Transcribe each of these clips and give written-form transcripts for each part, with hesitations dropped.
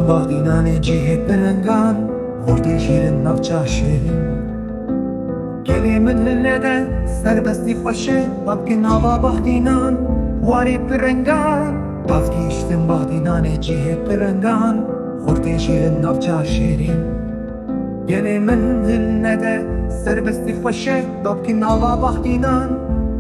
Bahdînanê cîhê pirrengan xortên şêrîn navçeya şêrîn Gelê min hilnede serbestî xweşê bikin ava Bahdînan Warê pirrengan gihîştim Bahdînanê cîhê pirrengan xortên şêrîn navçeya şêrîn Gelê min hilnede serbestî xweşê bikin ava Bahdînan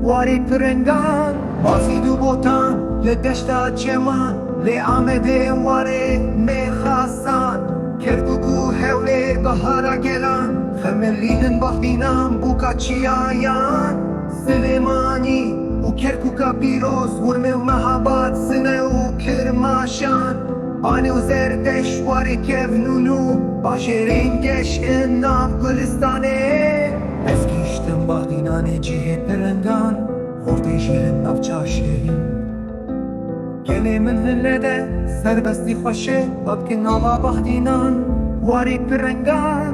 Warê pirrengan Bazîd û Botan li deşta çeman Lê Amedê warê mêrxasan Kerkûk û Hewlêr bihara gelan Xemilînin Bahdînan bûka çiyayan Silêmanî û Kerkûka pîroz Wurmê û Mehabad sine û kirmaşan Anê û zerdeş warê kevnûn û bajêrên geştin nav gulistanê Ez gihîştim Bahdînanê cîhê pirrengan xortên şêrîn navçeya şêrîn Gelê min hilnede serbestî xweşê bikin ava Bahdînan Warê pirrengan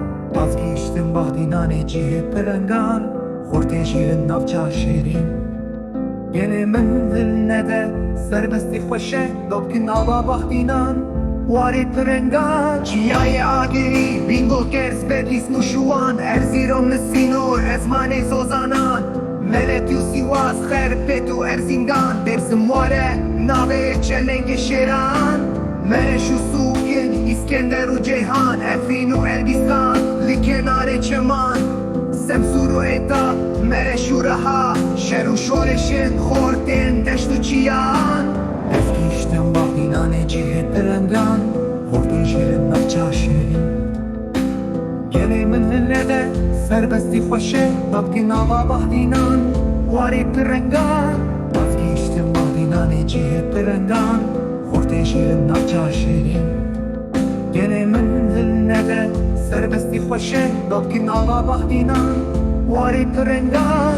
gihîştim Bahdînanê cîhê pirrengan xortên şêrîn navçeya şêrîn Gelê min hilnede serbestî xweşê bikin ava Bahdînan Warê pirrengan çiyayê agirî bîngol kers bedîs nûşûwan erzîrom nisînor ezmanê sozanan Melet û sîwas xerpêt û erzingan dersim ware navê çelengê şêran Mereş û sûkin İskender û ceyhan Efîn û elbîstan li kenarê çeman Semsûr û êta mereş û reha şer û şorêşên xortên deşt û çiyayan Ez gihîştim Bahdînanê cîhê pirrengan xortên şêrîn navçeya şêrîn Gelê min hilnede serbestî xweşê bikin ava Bahdînan Warê pirrengan gihîştim Bahdînanê cîhê pirrengan xortên şêrîn navçeya şêrîn Gelê min hilnede serbestî xweşê bikin ava Bahdînan Warê pirrengan